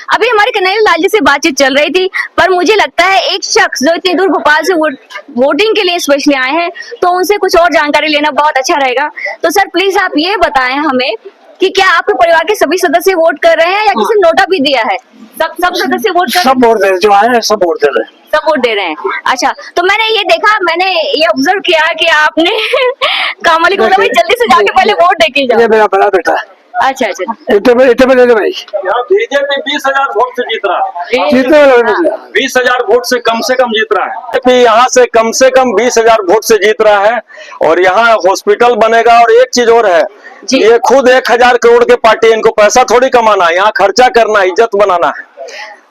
अभी हमारे कन्हैया लाल जी से बातचीत चल रही थी, पर मुझे लगता है एक शख्स जो इतनी दूर भोपाल से वोटिंग के लिए स्पेशली आए हैं, तो उनसे कुछ और जानकारी लेना बहुत अच्छा रहेगा। तो सर प्लीज आप ये बताएं हमें कि क्या आपके परिवार के सभी सदस्य वोट कर रहे हैं या किसी नोटा भी दिया है? सब सदस्य वोट कर, सब वोट दे रहे, जो आए हैं सब वोट दे रहे हैं। सब वोट दे रहे हैं। अच्छा, तो मैंने ये देखा, मैंने ये ऑब्जर्व किया कि आपने कामली को भाई जल्दी से जाके पहले वोट दे के जाओ। ये मेरा बड़ा बेटा है। अच्छा अच्छा, इतने में ले लो भाई। बीजेपी 20,000 वोट से जीत रहा है। जीतने वाला 20,000 वोट से कम जीत रहा है। बीजेपी यहाँ से कम 20,000 वोट से जीत रहा है। और यहाँ हॉस्पिटल बनेगा। और एक चीज और है, ये खुद 1,000 करोड़ के पार्टी, इनको पैसा थोड़ी कमाना है, यहाँ खर्चा करना, इज्जत बनाना है।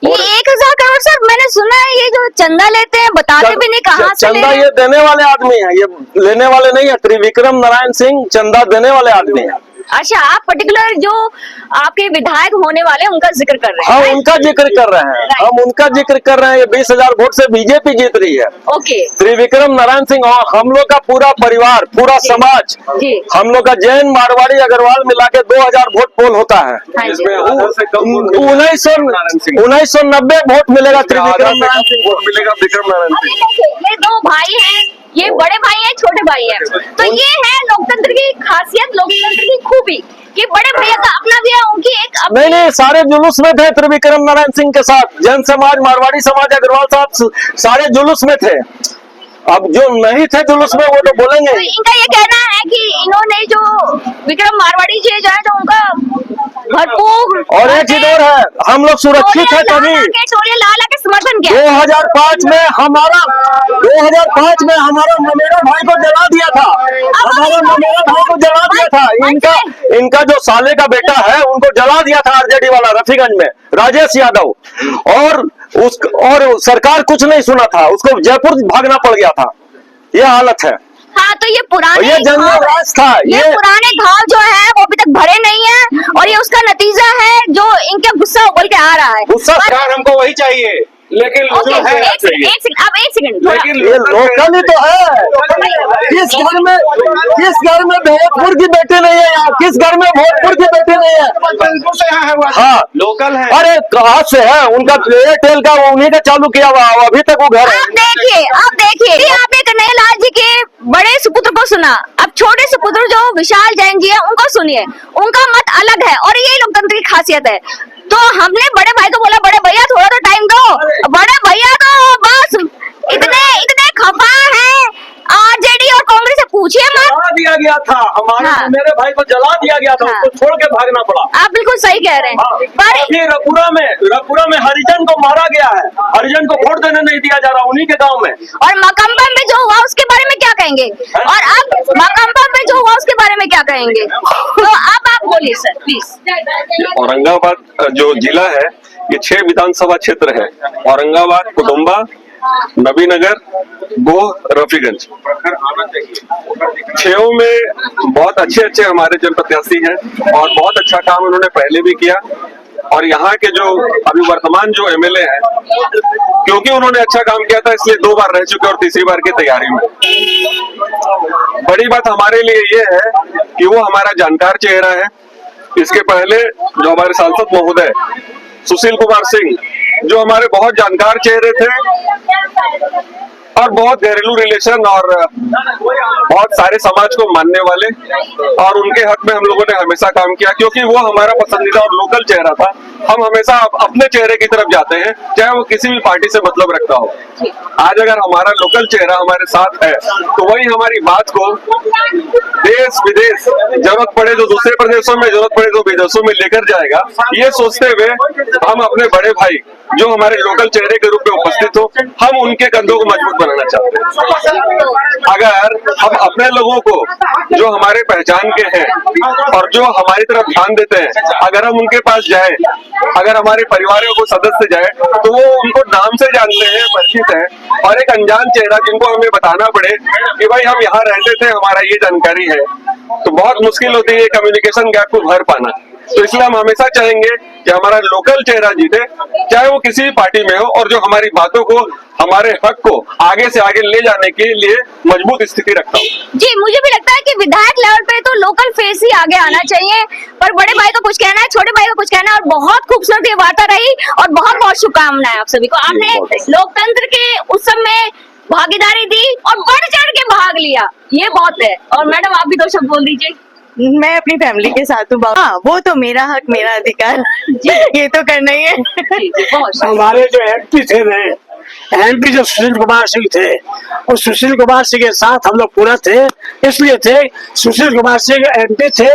ये 1,000 करोड़ सर, मैंने सुना है ये जो चंदा लेते हैं बताते भी नहीं कहाँ से चंदा ये देने वाले आदमी है, ये लेने वाले नहीं है। त्रिविक्रम नारायण सिंह चंदा देने वाले आदमी है। अच्छा, आप पर्टिकुलर जो आपके विधायक होने वाले हैं उनका जिक्र कर रहे हैं? हम उनका जिक्र कर रहे हैं, हम उनका जिक्र कर रहे हैं। ये 20,000 वोट से बीजेपी जीत रही है। ओके। त्रिविक्रम नारायण सिंह और हम लोग का पूरा परिवार, पूरा समाज, हम लोग का जैन मारवाड़ी अग्रवाल मिला के 2,000 वोट पोल होता है। 1990 वोट मिलेगा त्रिविक्रम नारायण सिंह, वोट मिलेगा विक्रम नारायण सिंह। ये दो भाई हैं, ये बड़े भाई हैं, छोटे भाई हैं, तो ये है लोकतंत्र की खासियत, लोकतंत्र की खूबी कि बड़े भैया का अपना भी है, उनकी एक नहीं, सारे जुलूस में थे त्रिविक्रम नारायण सिंह के साथ। जैन समाज, मारवाड़ी समाज, अग्रवाल साहब सारे जुलूस में थे। अब जो नहीं थे जुलूस में वो तो बोलेंगे। तो इनका ये कहना है कि इन्होंने जो विक्रम मारवाड़ी जी जो है, जो उनका भरपूर, और एक चीज और है, हम लोग सुरक्षित है तभी। लाला के समर्थन किया। 2005 में हमारा ममेरा भाई को जला दिया था। हमारा ममेरा भाई को जला दिया था। इनका जो साले का बेटा है उनको जला दिया था आरजेडी वाला रफीगंज में, राजेश यादव। और सरकार कुछ नहीं सुना था, उसको जयपुर भागना पड़ गया था। ये हालत है। हाँ, तो ये पुराने, ये जंगल राज था। ये पुराने घाव जो है वो अभी तक भरे नहीं है, और ये उसका नतीजा है जो इनका गुस्सा उबल के आ रहा है। गुस्सा हमको वही चाहिए, लेकिन एक सेकंड, लेकिन ये लोकल ही तो है। किस घर में भोजपुर की बेटी नहीं है यार? किस घर में भोजपुर की बेटी नहीं है? हाँ, लोकल है। अरे कहाँ से है? उनका एयरटेल का उन्हीं का चालू किया हुआ, अभी तक वो घर है। आप देखिए आपने कन्हैया लाल जी के बड़े सुपुत्र को सुना, अब छोटे सुपुत्र जो विशाल जैन जी है उनको सुनिए, उनका मत अलग है, और ये लोकतंत्र की खासियत है। तो हमने बड़े भाई को बोला, बड़े भैया थोड़ा तो टाइम दो। बड़े भैया तो बस इतने खफा है, आरजेडी और कांग्रेस से पूछिए मत। जला दिया गया था हमारे, हाँ। मेरे भाई को जला दिया गया था। हाँ। उसको छोड़ के भागना पड़ा। आप बिल्कुल सही कह रहे हैं। हाँ। अभी रपुरा में हरिजन को मारा गया है। हरिजन को वोट देने नहीं दिया जा रहा उन्हीं के गांव में। और मकम्बा में जो हुआ उसके बारे में क्या कहेंगे? और अब मकम्बा में जो हुआ उसके बारे में क्या कहेंगे? तो अब आप बोलिए सर प्लीज। औरंगाबाद जो जिला है ये 6 विधानसभा क्षेत्र है। औरंगाबाद, कुटुंबा, नबीनगर, गोह, रफीगंज। 6 में बहुत अच्छे हमारे जनप्रत्याशी हैं और बहुत अच्छा काम उन्होंने पहले भी किया। और यहाँ के जो अभी वर्तमान जो एमएलए हैं, क्योंकि उन्होंने अच्छा काम किया था इसलिए 2 बार रह चुके और तीसरी बार की तैयारी में। बड़ी बात हमारे लिए ये है कि वो हमारा जानकार चेहरा है। इसके पहले जो हमारे सांसद महोदय सुशील कुमार सिंह, जो हमारे बहुत जानकार चेहरे थे और बहुत घरेलू रिलेशन और बहुत सारे समाज को मानने वाले, और उनके हक में हम लोगों ने हमेशा काम किया क्योंकि वो हमारा पसंदीदा और लोकल चेहरा था। हम हमेशा अपने चेहरे की तरफ जाते हैं, चाहे वो किसी भी पार्टी से मतलब रखता हो। आज अगर हमारा लोकल चेहरा हमारे साथ है तो वही हमारी बात को देश विदेश, जरूरत पड़े तो दूसरे प्रदेशों में, जरूरत पड़े तो विदेशों में लेकर जाएगा। ये सोचते हुए हम अपने बड़े भाई जो हमारे लोकल चेहरे के रूप में उपस्थित हो, हम उनके कंधों को मजबूत बनाना चाहते हैं। अगर हम अपने लोगों को जो हमारे पहचान के हैं और जो हमारी तरफ ध्यान देते हैं, अगर हम उनके पास जाए, अगर हमारे परिवारों को सदस्य जाए तो वो उनको नाम से जानते हैं, परिचित हैं। और एक अनजान चेहरा जिनको हमें बताना पड़े कि भाई हम यहाँ रहते थे, हमारा ये जानकारी है, तो बहुत मुश्किल होती है कम्युनिकेशन गैप को भर पाना। तो इसलिए हम हमेशा चाहेंगे कि हमारा लोकल चेहरा जीते, चाहे वो किसी भी पार्टी में हो, और जो हमारी बातों को, हमारे हक को आगे से आगे ले जाने के लिए मजबूत स्थिति रखता हूँ। जी, मुझे भी लगता है कि विधायक लेवल पे तो लोकल फेस ही आगे आना चाहिए, पर बड़े भाई का कुछ कहना है, छोटे भाई का कुछ कहना है, और बहुत खूबसूरत ये वार्ता रही और बहुत बहुत शुभकामनाएं आप सभी को। आपने लोकतंत्र के उत्सव में भागीदारी दी और बढ़ चढ़ के भाग लिया, ये बहुत है। और मैडम आप भी दो शब्द बोल दीजिए। मैं अपनी फैमिली के साथ हूँ। हाँ, वो तो मेरा हक, मेरा अधिकार, ये तो करना ही है। बहुत हमारे जो एमपी थे नए, एमपी जो सुशील कुमार सिंह थे, उस सुशील कुमार सिंह के साथ हम लोग पूरा थे, इसलिए थे सुशील कुमार सिंह एमपी थे,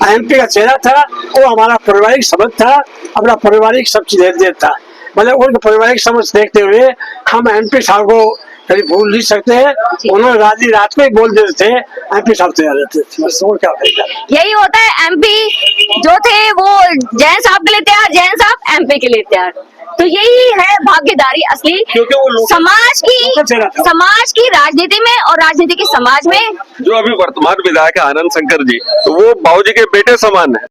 एमपी का चेहरा था, वो हमारा पारिवारिक संबंध था, अपना पारिवारिक सब चीज देता, मतलब उनका पारिवारिक समझ देखते हुए हम एमपी साहब को कभी भूल नहीं सकते हैं। उन्होंने रात को ही बोल देते थे एमपी साहब तैयार रहते थे, बस और क्या करेगा। यही होता है, एमपी जो थे वो जैन साहब के लिए तैयार, जैन साहब एमपी के लिए तैयार, तो यही है भागीदारी असली क्योंकि वो समाज की राजनीति में और राजनीति की समाज में। जो अभी वर्तमान विधायक है आनंद शंकर जी, तो वो बाबूजी के बेटे समान है।